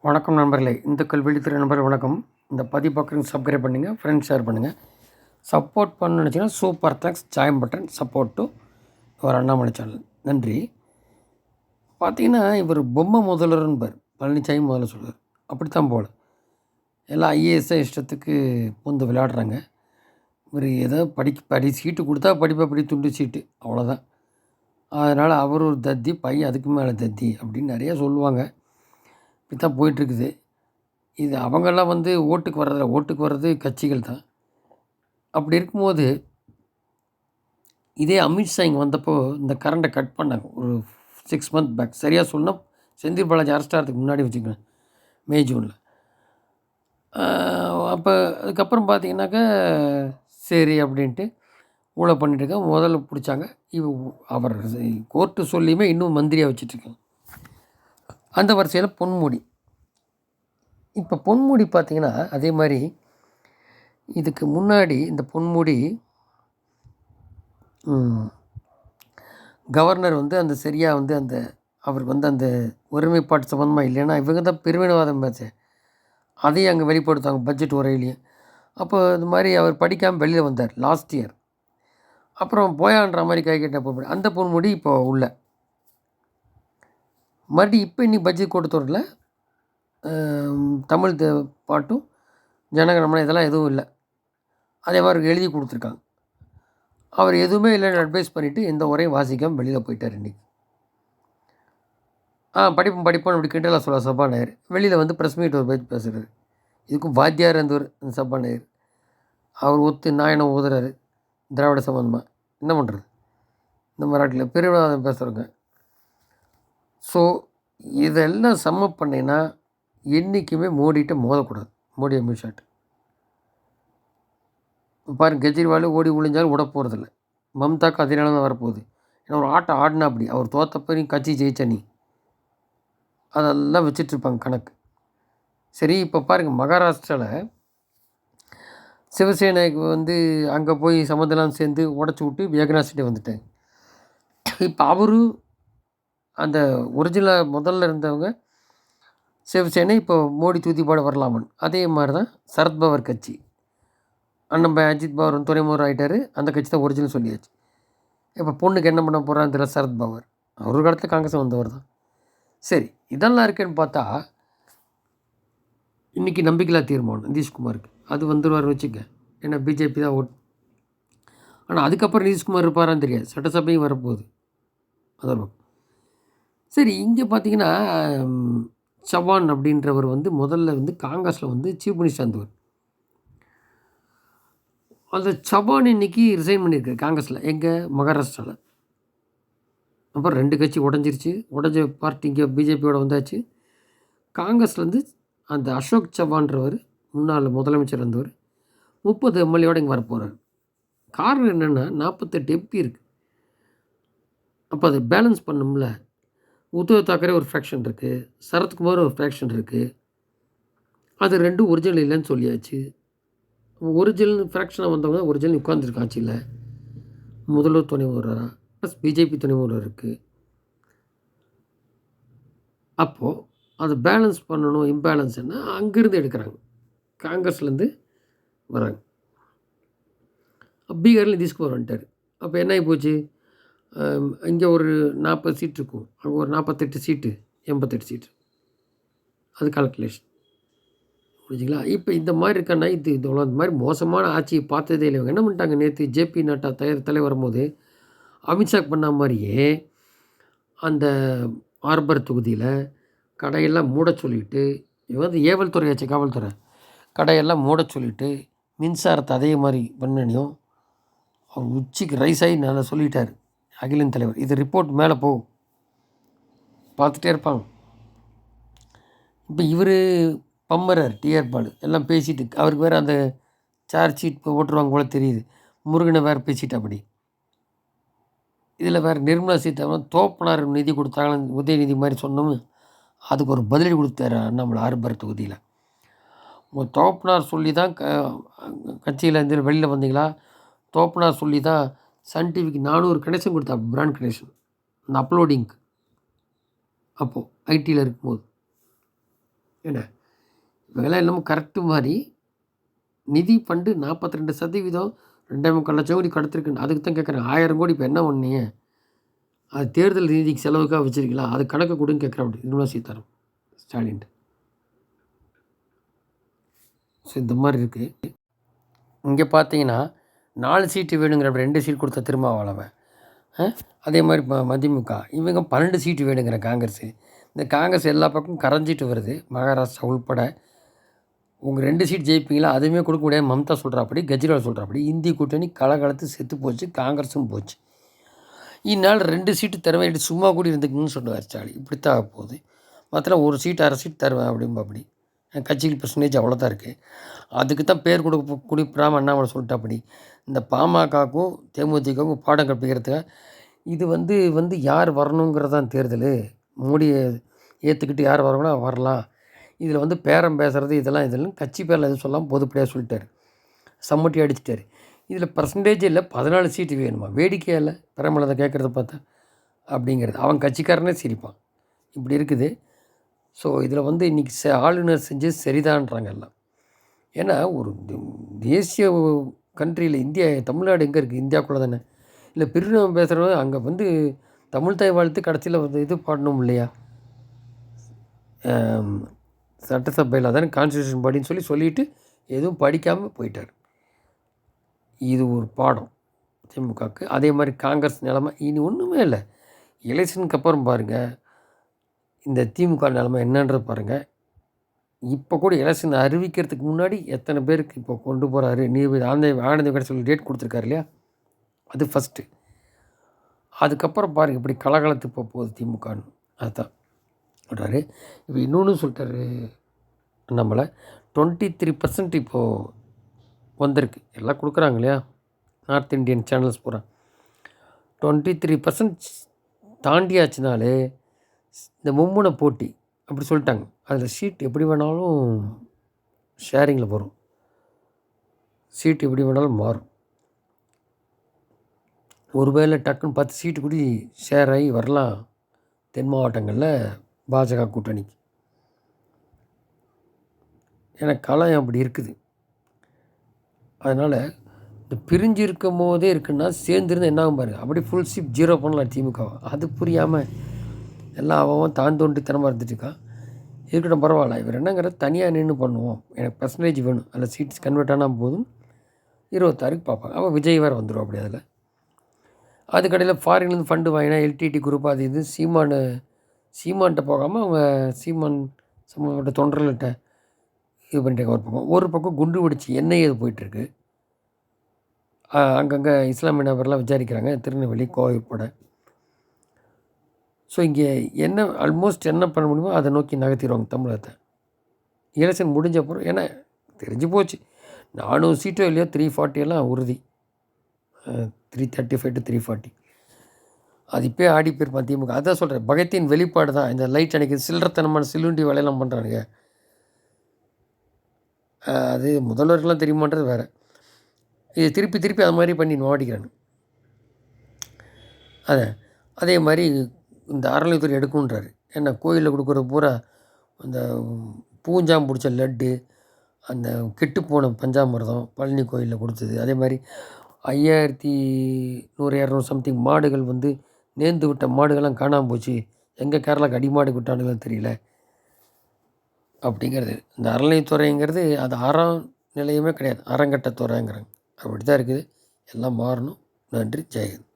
வணக்கம் நண்பர்களே, இந்துக்கள் விழித்திரை நண்பர்கள் வணக்கம். இந்த பதிவு பார்க்குறவங்க சப்ஸ்கிரைப் பண்ணுங்கள், ஃப்ரெண்ட்ஸ் ஷேர் பண்ணுங்கள். சப்போர்ட் பண்ணணும்னு நினச்சிங்கன்னா super thanks, join button support to ஒரு அண்ணாமலை சேனல். நன்றி. பார்த்தீங்கன்னா இவர் பொம்மை முதல்வர்ன்பார், பழனிசாமி முதல்ல சொல்லுவார். அப்படித்தான் போல் எல்லாம் ஐஏஎஸ்ஸை இஷ்டத்துக்கு பூந்து விளையாடுறாங்க. இவர் ஏதோ சீட்டு கொடுத்தா படிப்பை துண்டு சீட்டு, அவ்வளோதான். அதனால் அவர் ஒரு தத்தி, பையன் அதுக்கு மேலே தத்தி அப்படின்னு நிறையா சொல்லுவாங்க. இப்படி தான் போயிட்டுருக்குது. இது அவங்கெல்லாம் ஓட்டுக்கு வர்றது கட்சிகள் தான். அப்படி இருக்கும்போது இதே அமித்ஷா இங்கே வந்தப்போ இந்த கரண்ட்டை கட் பண்ணாங்க ஒரு 6 மந்த் பேக். சரியாக சொன்னால் செந்தில் பாலாஜி அரெஸ்ட் ஆகிறதுக்கு முன்னாடி வச்சுக்கோங்க, மே ஜூனில். அப்போ அதுக்கப்புறம் பார்த்தீங்கன்னாக்கா சரி அப்படின்ட்டு ஊழல் பண்ணிட்டுருக்கேன். முதல்ல பிடிச்சாங்க. அவர் கோர்ட்டு சொல்லியுமே இன்னும் மந்திரியாக வச்சிட்ருக்காங்க. அந்த வரிசையில் பொன்முடி. இப்போ பொன்முடி பார்த்திங்கன்னா அதே மாதிரி இதுக்கு முன்னாடி இந்த பொன்முடி கவர்னர் அந்த சரியாக அவருக்கு அந்த ஒருமைப்பாட்டு சம்மந்தமாக இல்லைன்னா இவங்க தான் பிரிவினைவாதம் பேச அதையும் அங்கே வெளிப்படுத்துவாங்க பட்ஜெட் உரையிலையும். அப்போ இந்த மாதிரி அவர் படிக்காமல் வெளியில் வந்தார் லாஸ்ட் இயர். அப்புறம் போயான்ற மாதிரி கை கட்ட பொன்முடி, அந்த பொன்முடி இப்போ உள்ள மறுபடியும் இப்போ இன்னைக்கு பட்ஜெட் கொடுத்தோரில் தமிழ் பாட்டும் ஜனகணமன இதெல்லாம் எதுவும் இல்லை. அதே மாதிரி எழுதி கொடுத்துருக்காங்க. அவர் எதுவுமே இல்லைன்னு அட்வைஸ் பண்ணிவிட்டு எந்த உரையும் வாசிக்காமல் வெளியில் போயிட்டார் இன்றைக்கி. படிப்போம் அப்படி கிண்டலாக சொல்ல சபாநாயகர் வெளியில் ப்ரெஸ் மீட் ஒரு பேச்சு பேசுகிறார். இதுக்கும் வாத்தியார் இருந்தவர் அந்த சபாநாயகர். அவர் நாயனம் ஊதுறாரு திராவிட சம்பந்தமாக. என்ன பண்ணுறது, இந்த மராட்டியில் பிரிவினைவாதம் பேசுகிறவங்க. ஸோ இதெல்லாம் சம்மப் பண்ணிங்கன்னா என்றைக்குமே மோடிகிட்ட மோதக்கூடாது. மோடி அமித்ஷாட்டு பாருங்கள், கெஜ்ரிவால் ஓடி ஒளிஞ்சாலும் விட போகிறதில்ல. மம்தாக்கு அதே நிலம் தான் வரப்போகுது. ஏன்னா ஒரு ஆட்டம் ஆடினா அப்படி அவர் தோற்றப்ப நீ கட்சி ஜெயிச்ச நீ அதெல்லாம் வச்சிட்ருப்பாங்க கணக்கு. சரி, இப்போ பாருங்கள் மகாராஷ்டிராவில் சிவசேனைக்கு அங்கே போய் சம்மந்தெல்லாம் சேர்ந்து உடச்சி விட்டு ஏக்நாத் வந்துட்டாங்க. இப்போ அவரு அந்த ஒரிஜினலாக முதல்ல இருந்தவங்க சிவசேனை இப்போ மோடி தூத்திப்பாட வரலாமன்னு. அதே மாதிரி தான் சரத்பவர் கட்சி, அண்ணன் அஜித் பவர் துணை முதல்வர் ஆகிட்டார். அந்த கட்சி தான் ஒரிஜினல் சொல்லியாச்சு. இப்போ பொண்ணுக்கு என்ன பண்ண போகிறான்னு தெரியல. சரத்பவர் ஒரு காலத்தில் காங்கிரஸ் வந்தவர் தான். சரி, இதெல்லாம் இருக்குன்னு பார்த்தா இன்றைக்கி நம்பிக்கையில்லா தீர்மானம் நிதிஷ்குமாருக்கு அது வந்துடுவார்னு வச்சுக்க. ஏன்னா பிஜேபி தான் ஓட். ஆனால் அதுக்கப்புறம் நிதிஷ்குமார் இருப்பாரான்னு தெரியாது. சட்டசபையும் வரப்போகுது. அதெல்லாம் சரி. இங்கே பார்த்தீங்கன்னா சவான் அப்படின்றவர் முதல்ல காங்கிரஸில் சீஃப் மினிஸ்டர் இருந்தவர். அந்த சவான் இன்றைக்கி ரிசைன் பண்ணியிருக்காரு காங்கிரஸில். எங்கே? மகாராஷ்டிராவில். அப்புறம் 2 கட்சி உடஞ்ச பார்ட்டி இங்கே பிஜேபியோட வந்தாச்சு. காங்கிரஸ்லேருந்து அந்த அசோக் சவான்றவர் முன்னாள் முதலமைச்சர் இருந்தவர் 30 எம்எல்ஏவோடு இங்கே வரப்போகிறார். காரணம் என்னென்னா 48 எம்பி இருக்குது. அப்போ அதை பேலன்ஸ் பண்ணும்ல. உத்தவ் தாக்கரே ஒரு ஃப்ராக்ஷன் இருக்குது, சரத்குமார் ஒரு ஃப்ராக்ஷன் இருக்குது. அது 2 ஒரிஜினல் இல்லைன்னு சொல்லியாச்சு. ஒரிஜினல் ஃப்ராக்ஷனாக வந்தவங்க ஒரிஜினல் உட்காந்துருக்கு ஆட்சியில். முதல்வர் துணை முதல்வராக ப்ளஸ் பிஜேபி துணை முதல்வர் இருக்குது. அப்போது அதை பேலன்ஸ் பண்ணணும். இம்பேலன்ஸ்னால் அங்கேருந்து எடுக்கிறாங்க, காங்கிரஸ்லேருந்து வராங்க. பீகாரில் நிதிஷ்குமார் வந்துட்டார். அப்போ என்ன ஆகி போச்சு, இங்கே ஒரு 40 சீட் இருக்கும், அங்கே ஒரு 48 சீட்டு 88 சீட்டு. அது கால்குலேஷன் புரிஞ்சுங்களா. இப்போ இந்த மாதிரி இருக்கன்னா இந்த மாதிரி மோசமான ஆட்சியை பார்த்ததே இல்லை. இவங்க என்ன பண்ணிட்டாங்க, நேற்று ஜேபி நட்டா தலைவர் வரும்போது அமித்ஷா பண்ண மாதிரியே அந்த ஆர்பர் தொகுதியில் கடையெல்லாம் மூட சொல்லிவிட்டு, இவன் ஏவல் துறையாச்சு, காவல்துறை, கடையெல்லாம் மூட சொல்லிவிட்டு மின்சாரத்தை அதே மாதிரி பண்ணனியும் அவர் உச்சிக்கு ரைஸ் ஆகி நல்லா சொல்லிட்டார் அகிலின் தலைவர். இது ரிப்போர்ட் மேலே போகும், பார்த்துட்டே இருப்பாங்க. இப்போ இவர் பம்மரார் டிஆர் பாலு எல்லாம் பேசிட்டு அவருக்கு வேறு அந்த சார்ஜ் ஷீட் இப்போ ஓட்டுருவாங்க போல தெரியுது. முருகனை வேறு பேசிட்டு அப்படி. இதில் வேறு நிர்மலா சீதாராமன் தோப்பனார் நிதி கொடுத்தாங்க, உதயநிதி மாதிரி சொன்னோம். அதுக்கு ஒரு பதிலடி கொடுத்தாரு அண்ணாமலை ஆர்பர் தொகுதியில். உங்கள் தோப்பனார் சொல்லி தான் கட்சியில் இருந்து வெளியில் வந்தீங்களா? தோப்பனார் சொல்லி தான் சன் டிவிக்கு 400 கனெக்ஷன் கொடுத்தா, பிராண்ட் கனெக்ஷன், அந்த அப்லோடிங்க்கு. அப்போது ஐடியில் இருக்கும்போது என்ன இவங்கெல்லாம் என்னமோ கரெக்டு மாதிரி நிதி ஃபண்டு 42% 2.25 கோடி கடத்திருக்குன்னு அதுக்கு தான் கேட்குறேன். 1000 கோடி இப்போ என்ன பண்ணீங்க? அது தேர்தல் நிதிக்கு செலவுக்காக வச்சுருக்கீங்களா? அது கணக்கு கொடுன்னு கேட்குறேன் அப்படி நிர்மலா சீதாராமன் ஸ்டாலின்ட்டு. ஸோ இந்த மாதிரி இருக்குது. இங்கே பார்த்தீங்கன்னா 4 சீட்டு வேணுங்கிற 2 சீட் கொடுத்த திருமாவளவன். அதே மாதிரி மதிமுக இவங்க 12 சீட்டு வேணுங்கிற காங்கிரஸு. இந்த காங்கிரஸ் எல்லா பக்கமும் கரைஞ்சிட்டு வருது, மகாராஷ்டிரா உள்பட. உங்கள் 2 சீட் ஜெயிப்பீங்களா? அதுவுமே கொடுக்க முடியாது. மம்தா சொல்கிறாப்படி, கெஜ்ரிவால் சொல்கிறாப்படி இந்தி கூட்டணி கலகலத்து செத்து போச்சு, காங்கிரஸும் போச்சு. இதனால் 2 சீட்டு தர வேண்டிய சும்மா கூட இருந்துக்குன்னு சொல்லுவார் ஸ்டாலின். இப்படித்தான் போகுது. மற்ற ஒரு சீட் அரை சீட் தருவேன் அப்படிம்பா. அப்படி கட்சிக்கு பர்சன்டேஜ் அவ்வளோதான் இருக்குது. அதுக்கு தான் பேர் கொடுப்பிடாமல் அண்ணாமலை சொல்லிட்டாப்படி. இந்த பாமகவுக்கும் தேமுதிகவும் பாடம் கற்பிக்கிறதுக்காக இது வந்து யார் வரணுங்கிறதான் தேர்தல். மோடியை ஏற்றுக்கிட்டு யார் வரணும்னா வரலாம். இதில் பேரம் பேசுகிறது இதெல்லாம் கட்சி பேரில் எதுவும் சொல்லாமல் பொதுப்படியாக சொல்லிட்டார். சம்மட்டி அடிச்சிட்டார். இதில் பர்சன்டேஜ் இல்லை, 14 சீட்டு வேணுமா? வேடிக்கையாக இல்லை பிரேமலதா கேட்குறத பார்த்தா அப்படிங்கிறது. அவன் கட்சிக்காரனே சிரிப்பான். இப்படி இருக்குது. ஸோ இதில் இன்றைக்கி ஆளுநர் செஞ்சு சரிதான்றாங்க எல்லாம். ஏன்னா ஒரு தேசிய கண்ட்ரியில் தமிழ்நாடு எங்கே இருக்குது? இந்தியாவுக்குள்ளே தானே. இல்லை பிரிவினை பேசுகிறவங்க அங்கே தமிழ் தாய் வாழ்த்து கடைசியில் இது பாடணும் இல்லையா? சட்டசபையில் தானே கான்ஸ்டியூஷன் படின்னு சொல்லிவிட்டு எதுவும் படிக்காமல் போயிட்டார். இது ஒரு பாடம் திமுகவுக்கு. அதே மாதிரி காங்கிரஸ் நிலமை இனி ஒன்றுமே இல்லை. எலெக்ஷனுக்கு அப்புறம் பாருங்கள் இந்த திமுக நிலமை என்னன்றது பாருங்கள். இப்போ கூட எலெக்ஷன் அறிவிக்கிறதுக்கு முன்னாடி எத்தனை பேருக்கு இப்போ கொண்டு போகிறாரு நீதிபதி ஆனந்த் வெங்கடேஷ் சொல்லி டேட் கொடுத்துருக்காரு இல்லையா? அது ஃபஸ்ட்டு. அதுக்கப்புறம் பாருங்கள் இப்படி கலகலத்து போகுது திமுகன்னு. அதுதான் சொல்கிறாரு. இப்போ இன்னொன்று சொல்லிட்டாரு நம்மளை 23% இப்போது வந்திருக்கு. எல்லாம் கொடுக்குறாங்க இல்லையா? நார்த் இந்தியன் சேனல்ஸ் பூரா 23% தாண்டியாச்சுனாலே இந்த மும்முனை போட்டி அப்படி சொல்லிட்டாங்க. அதில் சீட் எப்படி வேணாலும் ஷேரிங்கில் வரும். சீட்டு எப்படி வேணாலும் மாறும். ஒருவேளை டக்குன்னு 10 சீட்டு கூட ஷேர் ஆகி வரலாம் தென் மாவட்டங்களில் பாஜக கூட்டணிக்கு. ஏன்னா களம் அப்படி இருக்குது. அதனால் இந்த பிரிஞ்சு இருக்கும் போதே இருக்குன்னா சேர்ந்துருந்து என்ன ஆகும் பாருங்கள். அப்படி ஃபுல் சீப் 0 பண்ணலாம் திமுகவை. அது புரியாமல் எல்லாம் அவன் தான் தோண்டித்தனமாக இருந்துட்டுருக்கான். இருக்கட்டும் பரவாயில்ல. இவர் என்னங்கிற தனியாக நின்று பண்ணுவோம். எனக்கு பர்சன்டேஜ் வேணும். அதில் சீட்ஸ் கன்வெர்ட் ஆனால் போதும் 26க்கு பார்ப்பாங்க. அப்போ விஜய் வேறு வந்துடும் அப்படி. அதில் அதுக்கடையில் ஃபாரின்லேருந்து ஃபண்டு வாங்கினா எல்டிடி குரூப் அது இது சீமான்கிட்ட போகாமல் அவங்க சீமான் சம்மந்தப்பட்ட தொண்டர்கள்கிட்ட இது பண்ணிட்டு ஒரு பக்கம் குண்டு வெடிச்சு எண்ணெய் இது போயிட்டுருக்கு. அங்கங்கே இஸ்லாமிய நபர்லாம் விசாரிக்கிறாங்க, திருநெல்வேலி கோவை உட்பட. ஸோ இங்கே ஆல்மோஸ்ட் என்ன பண்ண முடியுமோ அதை நோக்கி நகர்த்திடுவாங்க தமிழகத்தை. எலெக்ஷன் முடிஞ்ச அப்புறம் ஏன்னா தெரிஞ்சு போச்சு 400 சீட்டோ இல்லையோ 340 எல்லாம் உறுதி. 335 to 340 அது இப்போயே ஆடி போயிருப்பான் திமுக. அதான் சொல்கிறேன், பகத்தின் வெளிப்பாடு தான் இந்த லைட் அன்றைக்கி சில்லறத்தனமான சில்லுண்டி வேலையெல்லாம் பண்ணுறானுங்க. அது முதல்வர்கள்லாம் தெரியுமான்றது வேறு. இது திருப்பி அது மாதிரி பண்ணி நோடிக்கிறானு. அதே மாதிரி இந்த அறநிலையத்துறை எடுக்குன்றாரு. ஏன்னா கோயிலில் கொடுக்குறது பூரா அந்த பூஞ்சாம் பிடிச்ச லட்டு, அந்த கெட்டுப்போன பஞ்சாமிர்தம் பழனி கோயிலில் கொடுத்தது. அதே மாதிரி 5100-200 சம்திங் மாடுகள் நேர்ந்து விட்ட மாடுகள்லாம் காணாமல் போச்சு. எங்கே கேரளாவுக்கு அடிமாடு விட்டானுங்களும் தெரியல அப்படிங்கிறது. இந்த அறநிலையத்துறைங்கிறது அது அறம் நிலையமே கிடையாது, அறங்கட்ட துறைங்கிறாங்க. அப்படி தான் இருக்குது. எல்லாம் மாறணும். நன்றி. ஜெயஹிந்த்.